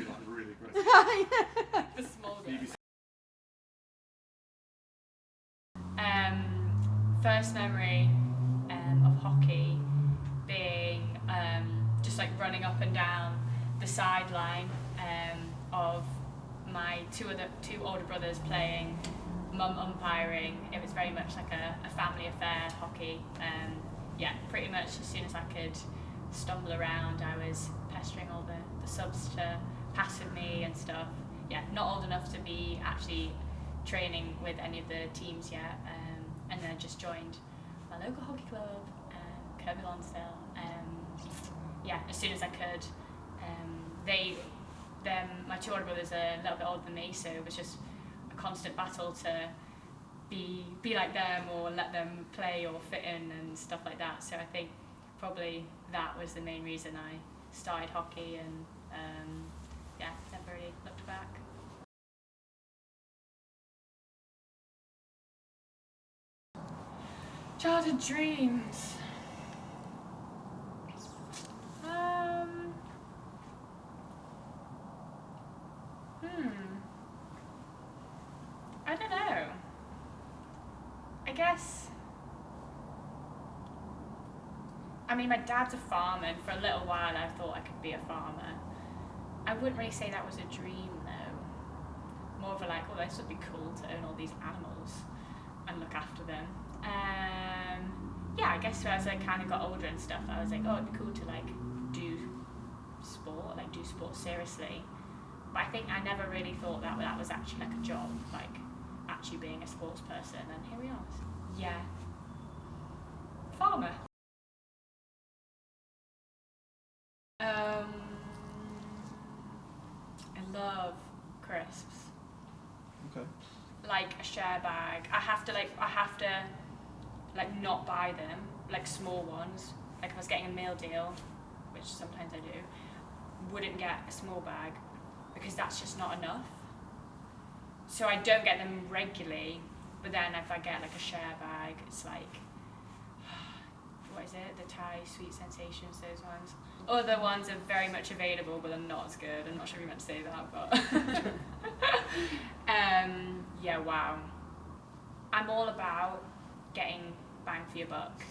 be like really aggressive. The small girl. BBC. First memory of hockey being just like running up and down the sideline of my two older brothers playing, mum umpiring. It was very much like a family affair, hockey. Yeah, pretty much as soon as I could stumble around, I was pestering all the subs to pass with me and stuff. Yeah, not old enough to be actually training with any of the teams yet, and then just joined my local hockey club, Kirby Lonsdale. Yeah, as soon as I could. My two older brothers are a little bit older than me, so it was just a constant battle to be like them or let them play or fit in and stuff like that. So I think probably that was the main reason I started hockey, and yeah, never really looked back. Childhood dreams. I don't know. I guess. I mean, my dad's a farmer, and for a little while I thought I could be a farmer. I wouldn't really say that was a dream though. More of a like, oh, this would be cool to own all these animals and look after them. Yeah, I guess as I kind of got older and stuff, I was like, oh, it'd be cool to like do sport seriously. But I think I never really thought that was actually like a job, like actually being a sports person, and here we are. Yeah. Farmer. I love crisps. Okay. Like a share bag. I have to not buy them, like small ones. Like if I was getting a meal deal, which sometimes I do, wouldn't get a small bag because that's just not enough. So I don't get them regularly, but then if I get like a share bag, it's like, what is it? The Thai Sweet Sensations, those ones. Other ones are very much available, but they're not as good. I'm not sure if you meant to say that, but yeah, wow. I'm all about getting bang for your buck.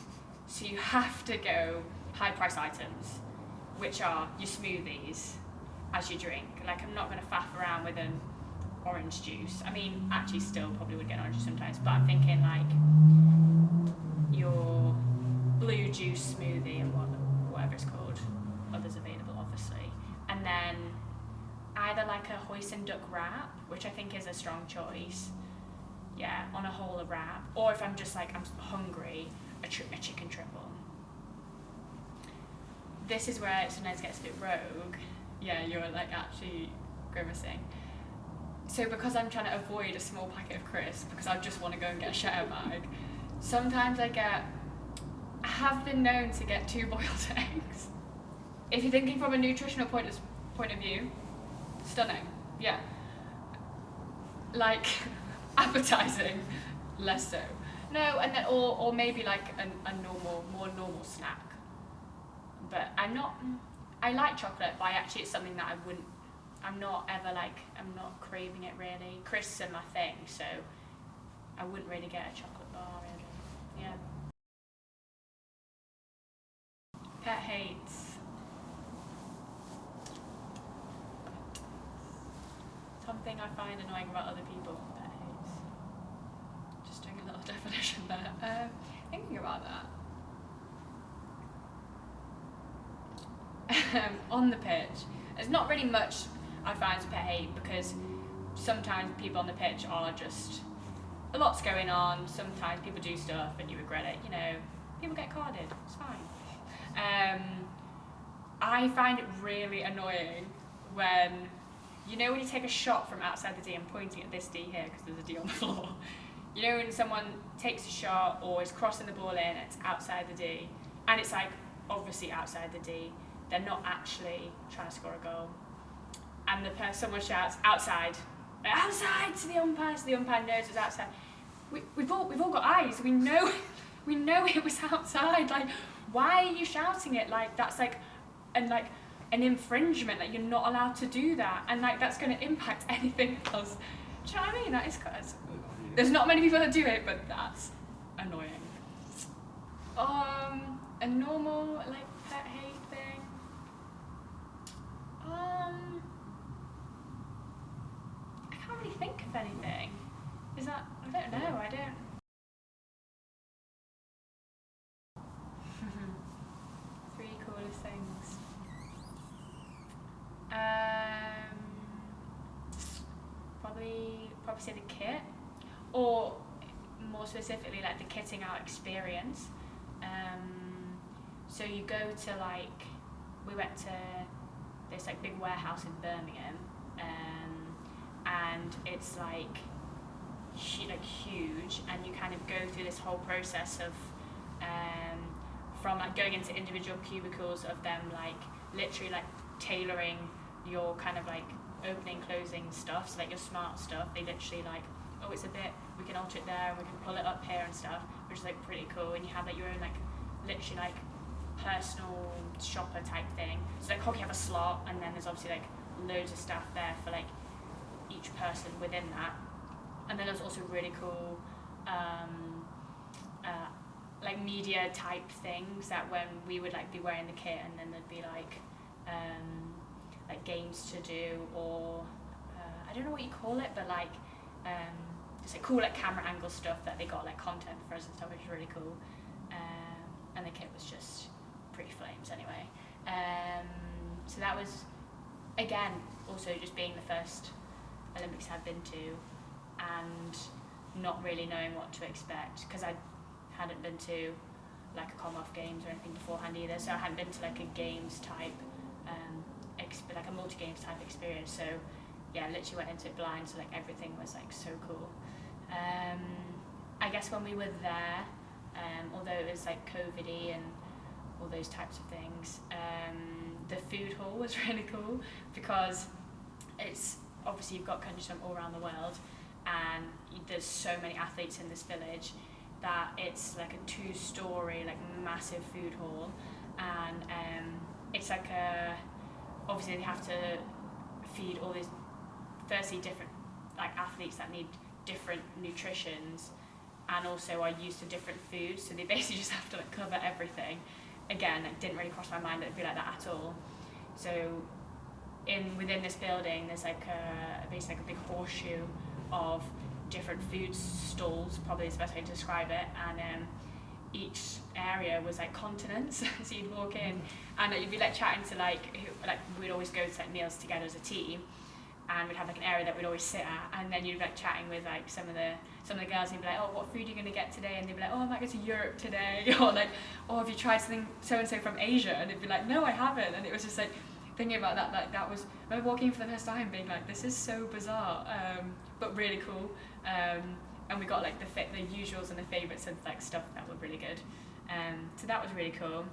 So you have to go high price items, which are your smoothies as you drink. Like, I'm not going to faff around with an orange juice. I mean, actually still probably would get an orange juice sometimes, but I'm thinking like your blue juice smoothie and whatever it's called. Others available, obviously. And then either like a hoisin duck wrap, which I think is a strong choice. Yeah, on a whole wrap. Or if I'm just like, I'm hungry, a chicken triple. This is where it sometimes gets a bit rogue. Yeah, you're like actually grimacing. So because I'm trying to avoid a small packet of crisps, because I just want to go and get a share bag, sometimes I have been known to get 2 boiled eggs. If you're thinking from a nutritional point of view, stunning, yeah. Like, appetizing, less so. No, and then, or maybe like a more normal snack. But I like chocolate, but actually it's something that I'm not craving it really. Crisps are my thing, so I wouldn't really get a chocolate bar really, yeah. Pet hates. Something I find annoying about other people. Pet hates. Just doing a little definition there. Thinking about that. On the pitch, there's not really much I find to pet hate, because sometimes people on the pitch are just, a lot's going on, sometimes people do stuff and you regret it, you know, people get carded, it's fine. I find it really annoying when you take a shot from outside the D, I'm pointing at this D here because there's a D on the floor. You know when someone takes a shot or is crossing the ball in and it's outside the D, and it's like obviously outside the D, they're not actually trying to score a goal. And someone shouts, outside, outside to the umpire, so the umpire knows it's outside. We've all got eyes, we know it was outside, like, why are you shouting it? Like, that's like, and like, an infringement. Like, you're not allowed to do that, and like that's going to impact anything else. Do you know what I mean? That is quite. There's not many people that do it, but that's annoying. A normal like pet hate thing. I can't really think of anything. Is that? I don't know. I don't. Three coolest things. Probably say the kit, or more specifically like the kitting out experience. So you go to like, we went to this like big warehouse in Birmingham, and it's like huge, and you kind of go through this whole process of from like going into individual cubicles of them like literally like tailoring your kind of like opening, closing stuff, so like your smart stuff. They literally like, oh, it's a bit, we can alter it there, and we can pull it up here and stuff, which is like pretty cool. And you have like your own like literally like personal shopper type thing. So like hockey have a slot, and then there's obviously like loads of stuff there for like each person within that. And then there's also really cool like media type things that when we would like be wearing the kit, and then there'd be like games to do, or I don't know what you call it, but like just like cool like camera angle stuff that they got like content for us and stuff, which is really cool. And the kit was just pretty flames anyway. So that was, again, also just being the first Olympics I've been to, and not really knowing what to expect, because I hadn't been to like a Commonwealth Games or anything beforehand either, so I hadn't been to like a games type like a multi-games type experience. So yeah, literally went into it blind, so like everything was like so cool. I guess when we were there, although it was like COVID-y and all those types of things, the food hall was really cool, because it's obviously you've got countries from all around the world, and there's so many athletes in this village that it's like a 2-story like massive food hall, and it's like obviously they have to feed all these firstly different like athletes that need different nutritions, and also are used to different foods, so they basically just have to like cover everything. Again, it didn't really cross my mind that it'd be like that at all. So within this building there's like basically like a big horseshoe of different food stalls, probably is the best way to describe it, and each area was like continents. So you'd walk in and you'd be like chatting to we'd always go to like meals together as a team, and we'd have like an area that we'd always sit at, and then you'd be like chatting with like some of the girls, and you'd be like, oh, what food are you going to get today? And they'd be like, oh, I might go to Europe today. Or like, oh, have you tried something so and so from Asia? And they'd be like, no, I haven't. And it was just like thinking about that, like that was, I remember walking for the first time being like, this is so bizarre, but really cool. And we got like the usuals and the favourites and like stuff that were really good. So that was really cool.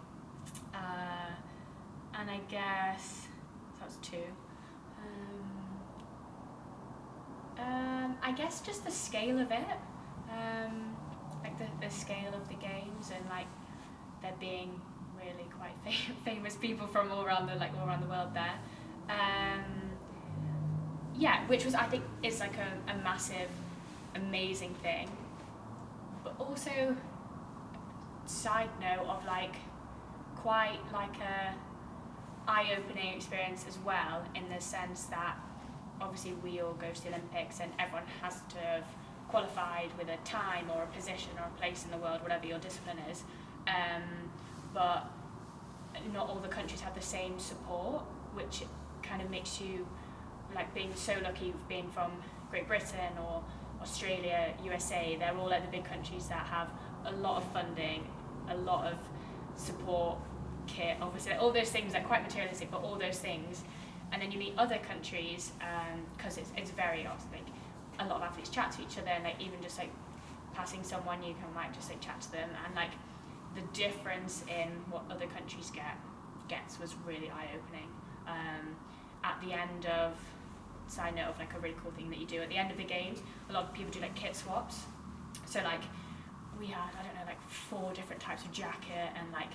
And I guess that was 2. I guess just the scale of it, like the scale of the games, and like there being really quite famous people from all around the world there. Yeah, which was, I think, is like a massive, amazing thing, but also side note of like quite like a eye-opening experience as well, in the sense that obviously we all go to the Olympics and everyone has to have qualified with a time or a position or a place in the world, whatever your discipline is, but not all the countries have the same support, which kind of makes you, like being so lucky being from Great Britain or Australia, USA, they're all like the big countries that have a lot of funding, a lot of support, kit, obviously all those things are quite materialistic, but all those things. And then you meet other countries, because it's very like a lot of athletes chat to each other, and like even just like passing someone, you can like just like chat to them, and like the difference in what other countries gets was really eye-opening. At the end of, side note of like a really cool thing that you do at the end of the games, a lot of people do like kit swaps. So like we had, I don't know, like 4 different types of jacket, and like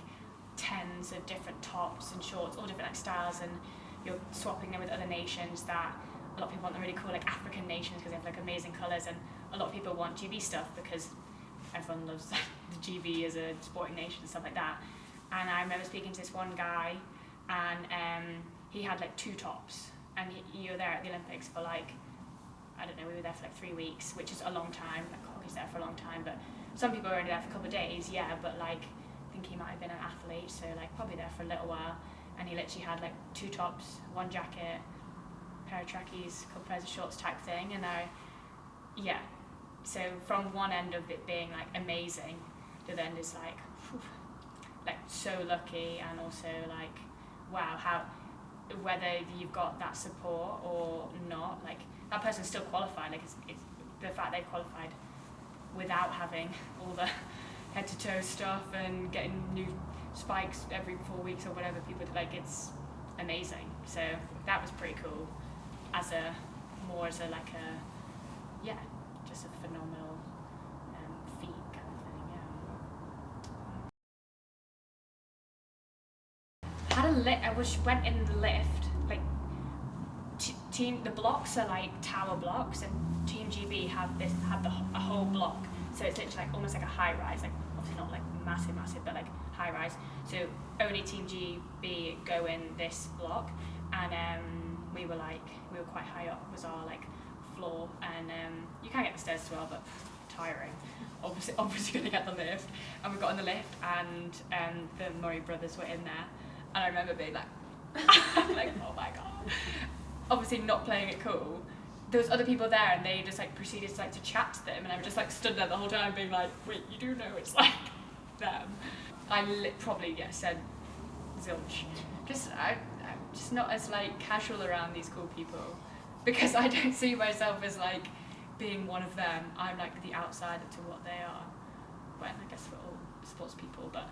tens of different tops and shorts, all different like styles, and you're swapping them with other nations that a lot of people want the really cool like African nations because they have like amazing colours, and a lot of people want GB stuff because everyone loves the GB as a sporting nation and stuff like that. And I remember speaking to this one guy, and he had like 2 tops, and you were there at the Olympics for like, I don't know, we were there for like 3 weeks, which is a long time. Like hockey's there for a long time, but some people are only there for a couple of days, yeah, but like I think he might have been an athlete, so like probably there for a little while. And he literally had like 2 tops, 1 jacket, pair of trackies, couple pairs of shorts type thing. And yeah, so from one end of it being like amazing, the other end is like, whew, like so lucky, and also like, wow, how, whether you've got that support or not, like that person's still qualified. Like it's the fact they've qualified without having all the head to toe stuff and getting new spikes every 4 weeks or whatever people do, like it's amazing. So that was pretty cool as a yeah, just a phenomenal feat kind of thing, yeah. Had a lift, went in the lift, like the blocks are like tower blocks, and Team GB had a whole block, so it's literally like almost like a high rise, like obviously not like massive, but like high rise. So only Team GB go in this block, and we were quite high up, was our like floor, and you can get the stairs as well, but tiring. Obviously gonna get the lift, and we got in the lift, and the Murray brothers were in there, and I remember being like, like, oh my god. Obviously not playing it cool. There was other people there, and they just like proceeded to chat to them, and I was just like stood there the whole time being like, wait, you do know it's like them. I probably said zilch. I'm just not as like casual around these cool people, because I don't see myself as like being one of them. I'm like the outsider to what they are. Well, I guess we're all sports people, but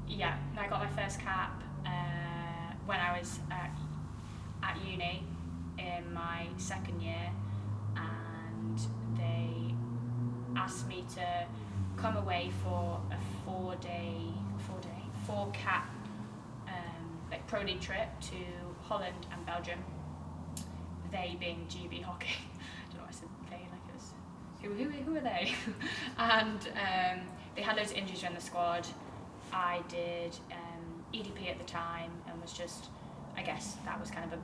yeah, I got my first cap when I was at uni in my second year, and they asked me to come away for a 4 cap like pro league trip to Holland and Belgium. They being GB hockey. I don't know why I said they, like it was who are they? And they had loads of injuries in the squad. I did EDP at the time, and was just, I guess that was kind of a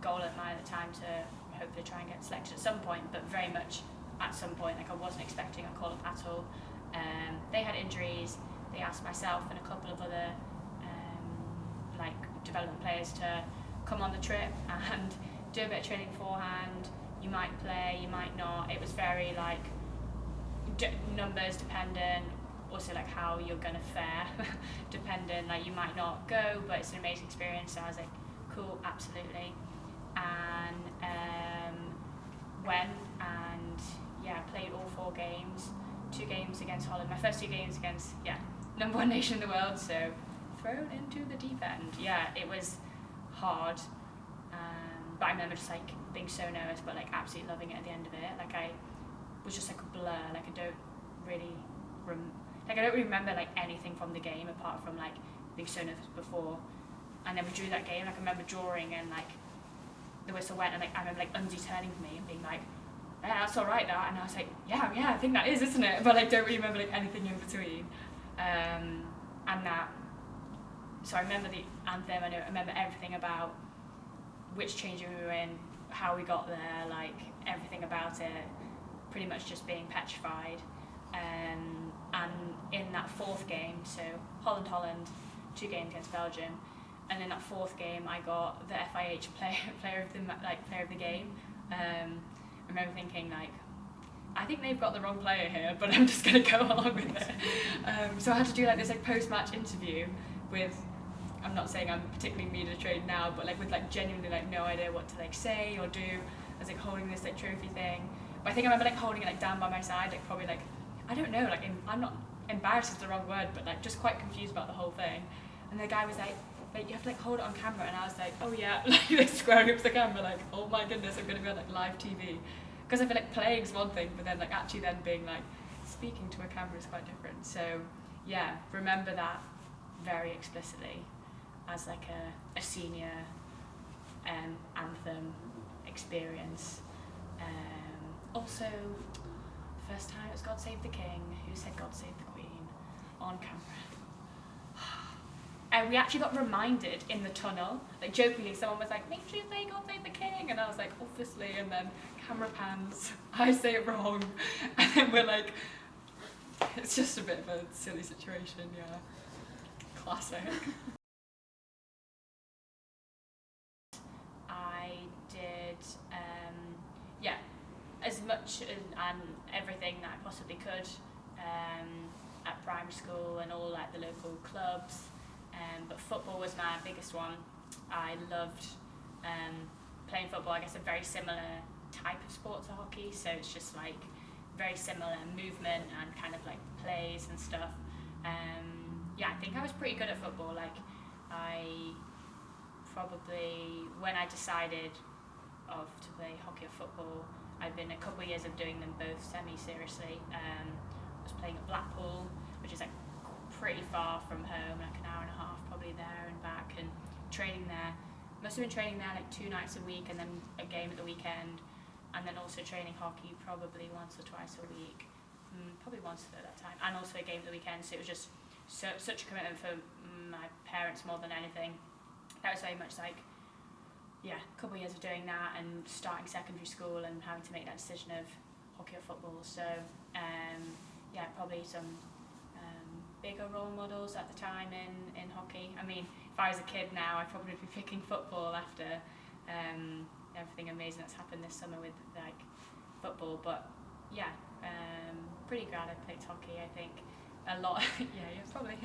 goal of mine at the time, to hopefully try and get selected at some point, but very much at some point. Like I wasn't expecting a call up at all. They had injuries. They asked myself and a couple of other like development players to come on the trip and do a bit of training beforehand. You might play, you might not. It was very like numbers dependent, also like how you're gonna fare dependent. Like you might not go, but it's an amazing experience. So I was like, cool, absolutely. And went and played all 4 games. 2 games against Holland. My first 2 games against number 1 nation in the world. So thrown into the deep end. Yeah, it was hard. But I remember just like being so nervous, but like absolutely loving it at the end of it. Like I was just like a blur. Like I don't really remember like anything from the game apart from like being so nervous before. And then we drew that game. Like I remember drawing, and like the whistle went, and like I remember like Unzi turning to me and being like, "Yeah, that's all right, that." And I was like, "Yeah, I think that is, isn't it?" But I don't really remember like anything in between. And that. So I remember the anthem. I remember everything about which changing room we were in, how we got there, like everything about it. Pretty much just being petrified. And in that 4th game, so Holland, 2 games against Belgium, and in that 4th game, I got the FIH player of the game. I remember thinking like, I think they've got the wrong player here, but I'm just gonna go along with it. So I had to do like this like post-match interview with. I'm not saying I'm particularly media trained now, but like with like genuinely like no idea what to like say or do. I was like holding this like trophy thing. But I think I remember like holding it like down by my side, like probably like, I don't know, like I'm not, embarrassed is the wrong word, but like just quite confused about the whole thing. And the guy was like, you have to like hold it on camera, and I was like, oh yeah, like squaring up to the camera, like, oh my goodness, I'm gonna be on like live TV. because I feel like playing's one thing, but then like actually then being like speaking to a camera is quite different. So yeah, remember that very explicitly as like a senior anthem experience. Also, first time it was God Save the King, who said God Save the Queen on camera. And we actually got reminded in the tunnel, like jokingly, someone was like, make sure you say God Save the King, and I was like, obviously, and then camera pans, I say it wrong, and then we're like, it's just a bit of a silly situation, yeah. Classic. I did, as much and everything that I possibly could at primary school and all like the local clubs, but football was my biggest one. I loved playing football. I guess a very similar type of sport to hockey, so it's just like very similar movement and kind of like plays and stuff. I think I was pretty good at football. Like I probably, when I decided to play hockey or football, I've been a couple of years of doing them both semi-seriously. I was playing at Blackpool, which is like pretty far from home, like an hour and a half probably there and back, and training there. Must have been training there like 2 nights a week and then a game at the weekend, and then also training hockey probably once or twice a week, probably once at that time, and also a game at the weekend. So it was just such a commitment for my parents more than anything. That was very much like, a couple of years of doing that and starting secondary school and having to make that decision of hockey or football. So probably some bigger role models at the time in hockey. I mean, if I was a kid now, I'd probably be picking football after everything amazing that's happened this summer with like football. But pretty glad I picked hockey. I think a lot. Probably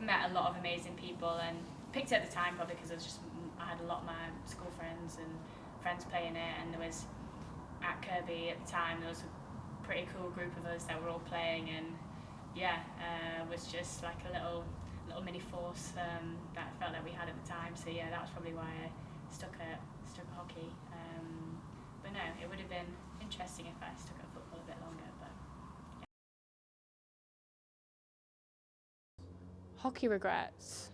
met a lot of amazing people and picked it at the time probably because I had a lot of my school friends and friends playing it, and there was at Kirby at the time there was a pretty cool group of us that were all playing, and was just like a little mini force that I felt like we had at the time. So that was probably why I stuck at hockey. But no, it would have been interesting if I stuck at football a bit longer. But hockey regrets.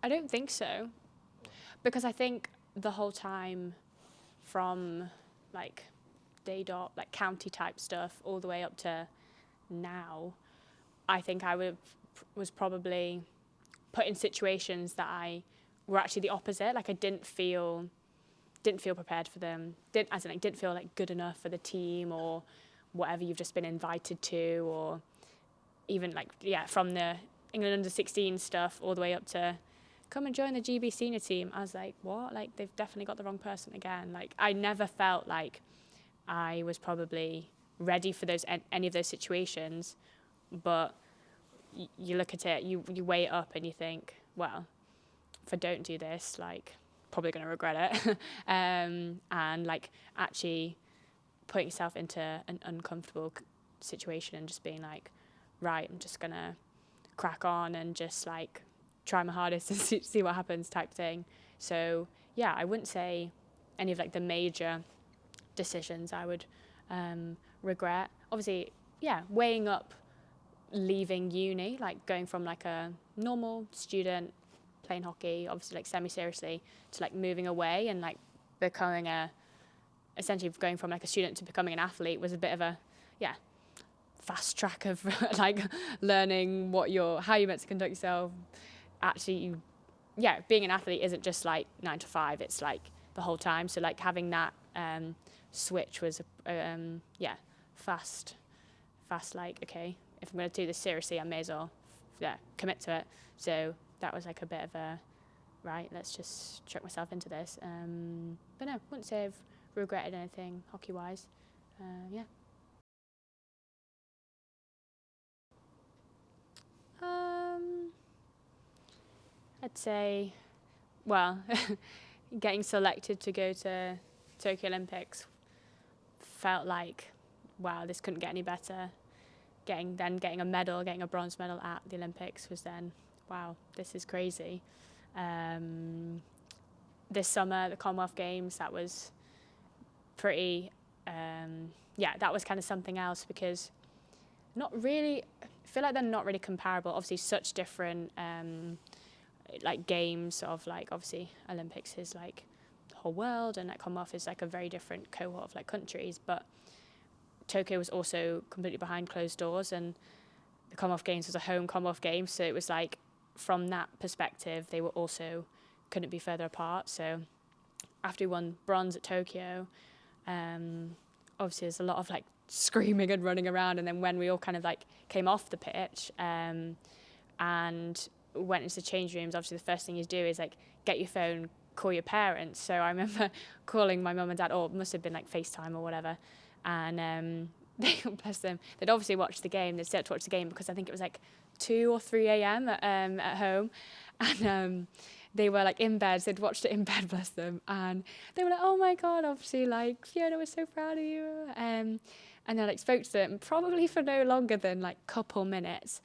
I don't think so, because I think the whole time from like day dot, like county type stuff, all the way up to now, I think I was probably put in situations that I were actually the opposite. Like I didn't feel prepared for them. Didn't feel like good enough for the team or whatever you've just been invited to, or even like from the England under 16 stuff all the way up to come and join the GB senior team. I was like, what? Like they've definitely got the wrong person again. Like I never felt like I was probably ready for any of those situations, but you look at it, you weigh it up and you think, well, if I don't do this, like probably going to regret it. And like actually putting yourself into an uncomfortable situation and just being like, right, I'm just going to crack on and just like try my hardest and see what happens type thing. So I wouldn't say any of like the major decisions I would regret. Obviously, weighing up leaving uni, like going from like a normal student playing hockey, obviously like semi-seriously, to like moving away and like becoming essentially going from like a student to becoming an athlete was a bit of a fast track of like learning how you're meant to conduct yourself. Actually, being an athlete isn't just like 9 to 5, it's like the whole time. So like having that switch was fast like, okay, if I'm going to do this seriously, I may as well commit to it. So that was like a bit of a right, let's just chuck myself into this. But no, wouldn't say I've regretted anything hockey wise. I'd say, well, getting selected to go to Tokyo Olympics felt like, wow, this couldn't get any better. Getting a medal, getting a bronze medal at the Olympics was then, wow, this is crazy. This summer, the Commonwealth Games, that was pretty, that was kind of something else, because not really, I feel like they're not really comparable. Obviously, such different like games of like, obviously Olympics is like the whole world, and like Commonwealth is like a very different cohort of like countries. But Tokyo was also completely behind closed doors, and the Commonwealth Games was a home Commonwealth Games, so it was like, from that perspective, they were also couldn't be further apart. So after we won bronze at Tokyo, obviously there's a lot of like screaming and running around, and then when we all kind of like came off the pitch and went into the change rooms, obviously the first thing you do is like get your phone, call your parents. So I remember calling my mum and dad, or it must have been like FaceTime or whatever, and they, bless them, they'd obviously watched the game. They'd start to watch the game because I think it was like 2 or 3 a.m. At home, and they were like in bed, so they'd watched it in bed, bless them, and they were like, oh my god, obviously like Fiona was so proud of you, and I like spoke to them probably for no longer than like couple minutes,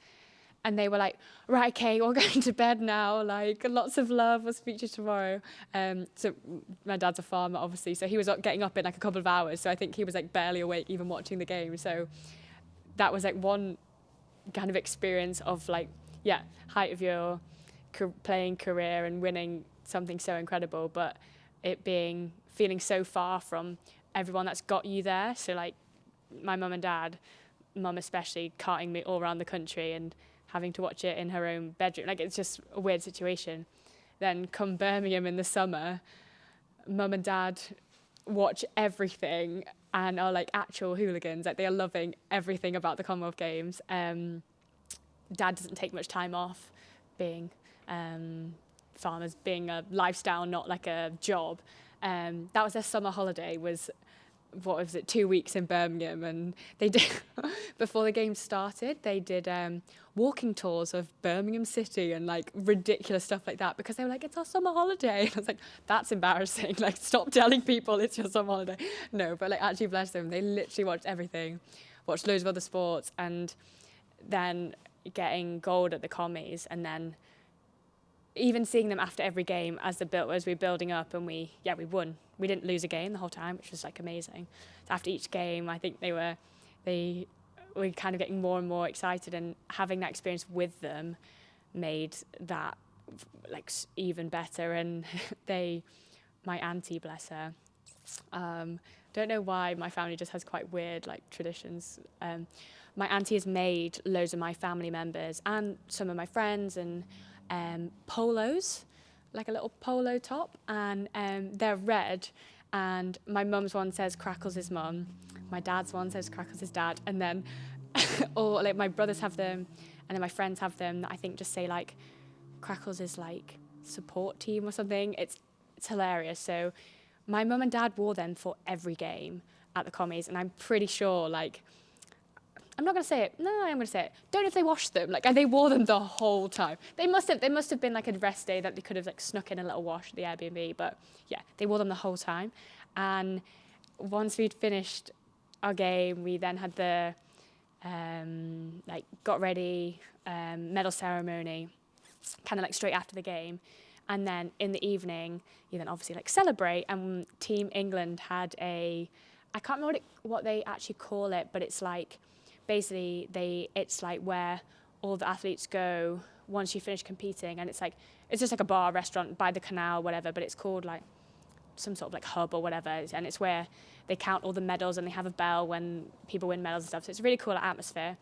and they were like, right, okay, we're going to bed now, like lots of love, we'll speak to you tomorrow. So my dad's a farmer, obviously, so he was getting up in like a couple of hours, so I think he was like barely awake even watching the game. So that was like one kind of experience of like, height of your playing career and winning something so incredible, but it feeling so far from everyone that's got you there. So like my mum and dad, mum especially, carting me all around the country and having to watch it in her own bedroom, like it's just a weird situation. Then come Birmingham in the summer, mum and dad watch everything and are like actual hooligans, like they are loving everything about the Commonwealth Games. Dad doesn't take much time off, being farmers, being a lifestyle, not like a job. That was their summer holiday, was, what was it, 2 weeks in Birmingham, and they did, before the game started, they did walking tours of Birmingham City and like ridiculous stuff like that, because they were like, it's our summer holiday. And I was like, that's embarrassing, like stop telling people it's your summer holiday. No, but like actually bless them, they literally watched everything, watched loads of other sports, and then getting gold at the commies, and then even seeing them after every game as we were building up, and we won. We didn't lose a game the whole time, which was like amazing. So after each game, I think they were kind of getting more and more excited, and having that experience with them made that like even better. And my auntie, bless her, don't know why my family just has quite weird like traditions. My auntie has made loads of my family members and some of my friends and polos, like a little polo top, and they're red, and my mum's one says Crackles' mum, my dad's one says Crackles' dad, and then or like my brothers have them, and then my friends have them that I think just say like Crackles is like support team or something. It's hilarious. So my mum and dad wore them for every game at the commies, and I'm pretty sure like, I'm not going to say it. No, I'm going to say it. Don't know if they washed them. Like, and they wore them the whole time. They must have been like a rest day that they could have like snuck in a little wash at the Airbnb. But yeah, they wore them the whole time. And once we'd finished our game, we then had the like got ready medal ceremony, kind of like straight after the game. And then in the evening, you then obviously like celebrate. And Team England had I can't remember what they actually call it, but it's like, basically it's like where all the athletes go once you finish competing, and it's just like a bar, restaurant by the canal, whatever, but it's called like some sort of like hub or whatever, and it's where they count all the medals, and they have a bell when people win medals and stuff. So it's a really cool atmosphere.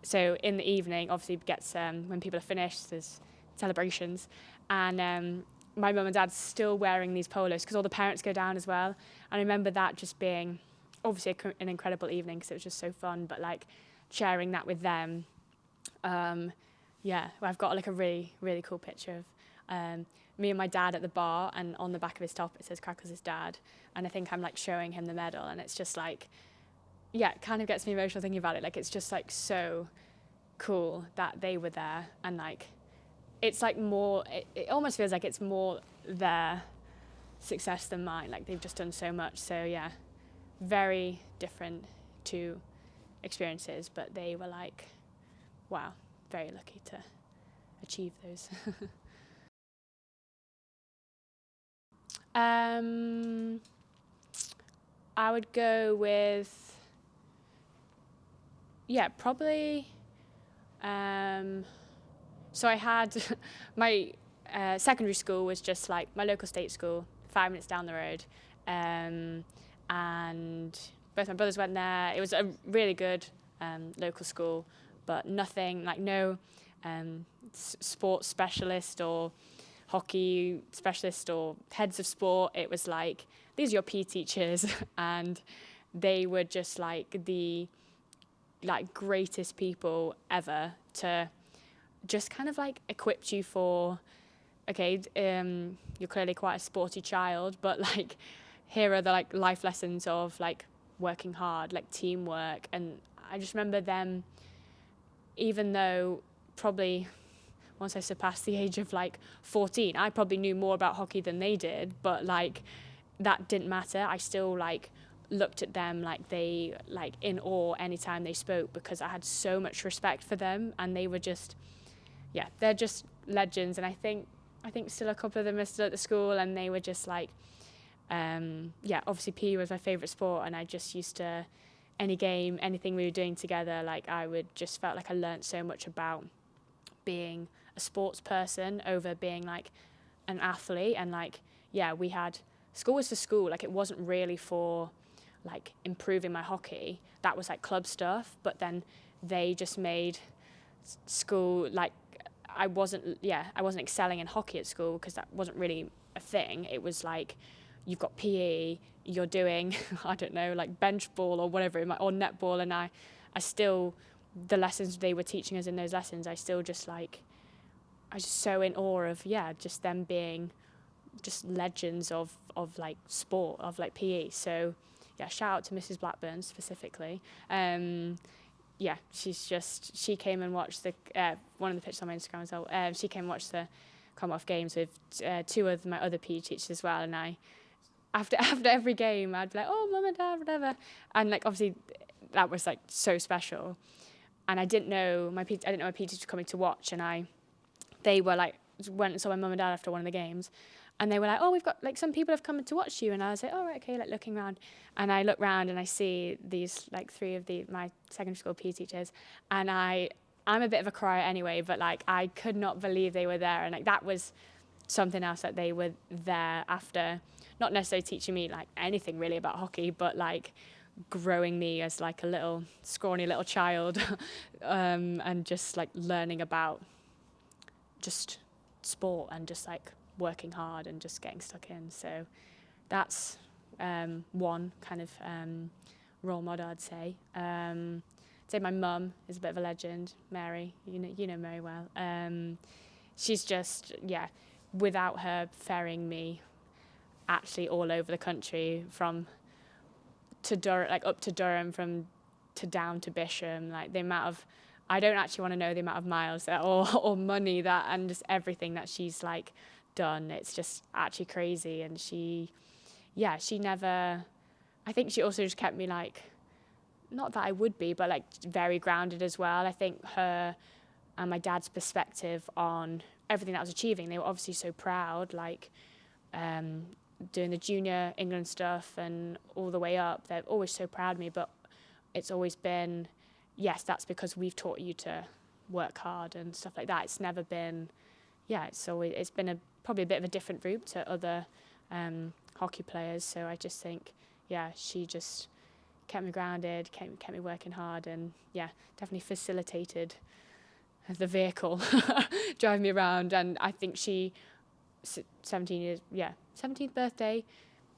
So in the evening, obviously gets when people are finished, there's celebrations, and my mum and dad's still wearing these polos because all the parents go down as well. And I remember that just being obviously an incredible evening because it was just so fun, but like sharing that with them. I've got like a really, really cool picture of me and my dad at the bar, and on the back of his top it says Crackles' dad, and I think I'm like showing him the medal, and it's just like, it kind of gets me emotional thinking about it. Like, it's just like so cool that they were there, and like it's like more, it almost feels like it's more their success than mine. Like, they've just done so much. So yeah, very different two experiences, but they were like, wow, very lucky to achieve those. I would go with, probably. So I had my secondary school was just like my local state school, 5 minutes down the road, and both my brothers went there. It was a really good local school, but nothing like no sports specialist or hockey specialist or heads of sport. It was like, these are your PE teachers, and they were just like the greatest people ever to just kind of like equipped you for, okay, you're clearly quite a sporty child, but like here are the like life lessons of like working hard, like teamwork. And I just remember them, even though probably once I surpassed the age of like 14, I probably knew more about hockey than they did, but like that didn't matter. I still like looked at them like they like in awe anytime they spoke, because I had so much respect for them, and they were just, they're just legends. And I think still a couple of them are still at the school, and they were just like, obviously PE was my favourite sport, and I just used to, any game, anything we were doing together, like I would just felt like I learnt so much about being a sports person over being like an athlete. And like, we had, school was for school, like it wasn't really for like improving my hockey. That was like club stuff, but then they just made school like, I wasn't excelling in hockey at school because that wasn't really a thing. It was like, you've got PE, you're doing, I don't know, like bench ball or whatever, or netball, and I still, the lessons they were teaching us in those lessons, I still just like, I was so in awe of, just them being just legends of like sport, of like PE. So shout out to Mrs. Blackburn specifically. She came and watched the one of the pictures on my Instagram as well. She came and watched the Commonwealth Games with two of my other PE teachers as well, and I, after every game, I'd be like, oh, mum and dad, whatever, and like obviously that was like so special. And I didn't know my PE teachers were coming to watch, and they were like, went and saw my mum and dad after one of the games, and they were like, oh, we've got like some people have come to watch you. And I was like, oh, right, okay, like looking around, and I look round and I see these like three of my secondary school PE teachers, and I'm a bit of a crier anyway, but like I could not believe they were there. And like that was something else, that they were there after not necessarily teaching me like anything really about hockey, but like growing me as like a little scrawny little child, and just like learning about just sport and just like working hard and just getting stuck in. So that's one kind of role model, I'd say. I'd say my mum is a bit of a legend, Mary. You know Mary well. She's just, without her ferrying me actually all over the country, from to Durham, like up to Durham, from to down to Bisham, like the amount of, I don't actually want to know the amount of miles that, or money that, and just everything that she's like done. It's just actually crazy. And she never, I think she also just kept me like, not that I would be, but like very grounded as well. I think her and my dad's perspective on everything that I was achieving, they were obviously so proud, like doing the junior England stuff and all the way up. They're always so proud of me, but it's always been, yes, that's because we've taught you to work hard and stuff like that. It's never been, it's been probably a bit of a different route to other hockey players. So I just think, she just kept me grounded, kept me working hard, and definitely facilitated the vehicle, driving me around. And I think she, 17th birthday,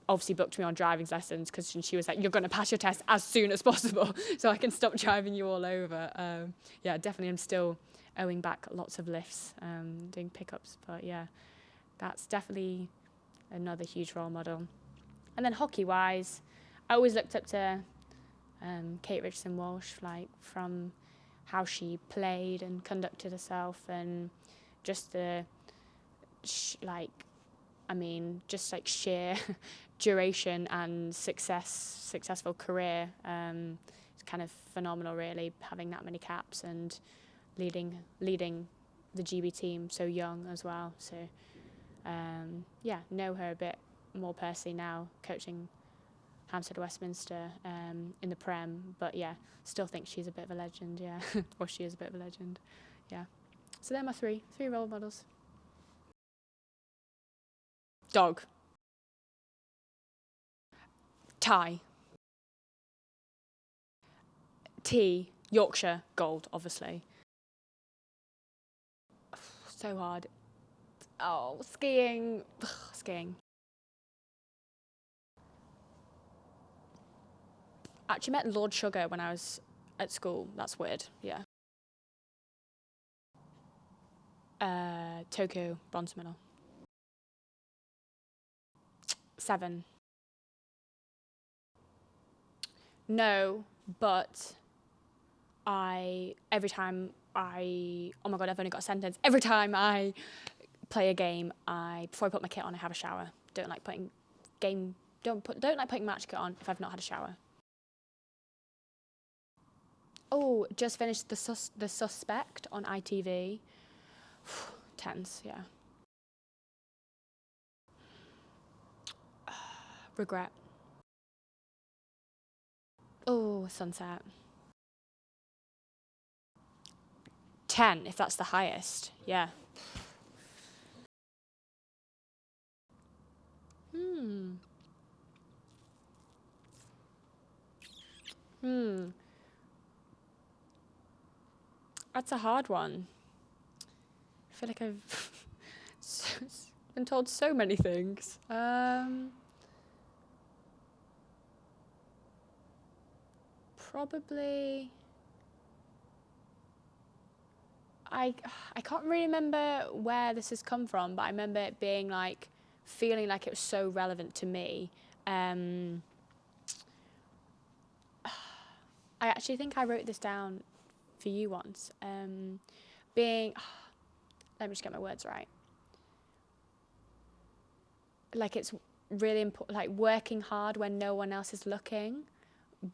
obviously booked me on driving lessons, because she was like, you're going to pass your test as soon as possible so I can stop driving you all over. Definitely I'm still owing back lots of lifts, doing pickups, but that's definitely another huge role model. And then hockey wise, I always looked up to Kate Richardson-Walsh, like from how she played and conducted herself, and just the sheer duration and successful career. It's kind of phenomenal, really, having that many caps and leading the GB team so young as well. So know her a bit more personally now, coaching Hampstead Westminster in the Prem. But yeah, still think she's a bit of a legend, yeah. Or she is a bit of a legend, yeah. So they're my three role models. Dog. Tie. Tea. Yorkshire Gold, obviously. So hard. Oh, skiing. Skiing. Actually met Lord Sugar when I was at school. That's weird, yeah. Tokyo bronze medal. 7. No, but every time oh my God, I've only got a sentence. Every time I play a game, before I put my kit on, I have a shower. Don't like putting match kit on if I've not had a shower. Oh, just finished the Suspect on ITV. Tense, yeah. Regret. Oh, Sunset. 10, if that's the highest, yeah. That's a hard one. I feel like I've been told so many things. Probably. I can't really remember where this has come from, but I remember it being like, feeling like it was so relevant to me. I actually think I wrote this down for you once. Let me just get my words right. Like, it's really important, like working hard when no one else is looking,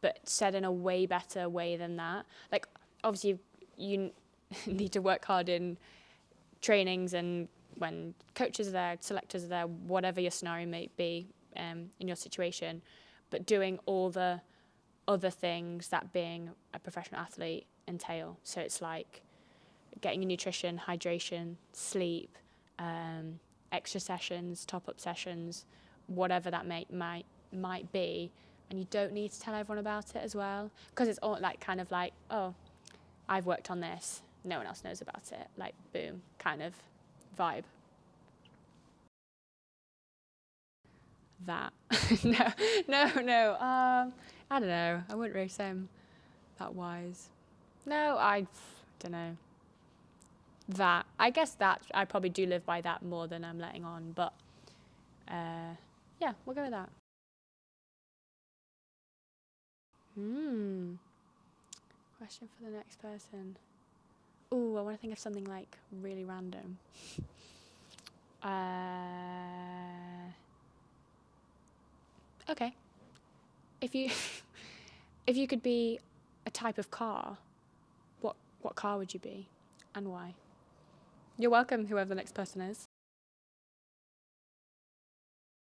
but said in a way better way than that. Like, obviously you need to work hard in trainings and when coaches are there, selectors are there, whatever your scenario may be in your situation, but doing all the other things that being a professional athlete entail. So it's like getting your nutrition, hydration, sleep, extra sessions, top-up sessions, whatever that might be, and you don't need to tell everyone about it as well, because it's all like kind of like, oh, I've worked on this, no one else knows about it, like boom, kind of vibe. That. No. I don't know. I wouldn't really say I'm that wise. No, I don't know. That. I guess that I probably do live by that more than I'm letting on, but yeah, we'll go with that. Question for the next person. Ooh, I want to think of something like really random. Okay. If you could be a type of car, what car would you be, and why? You're welcome, whoever the next person is.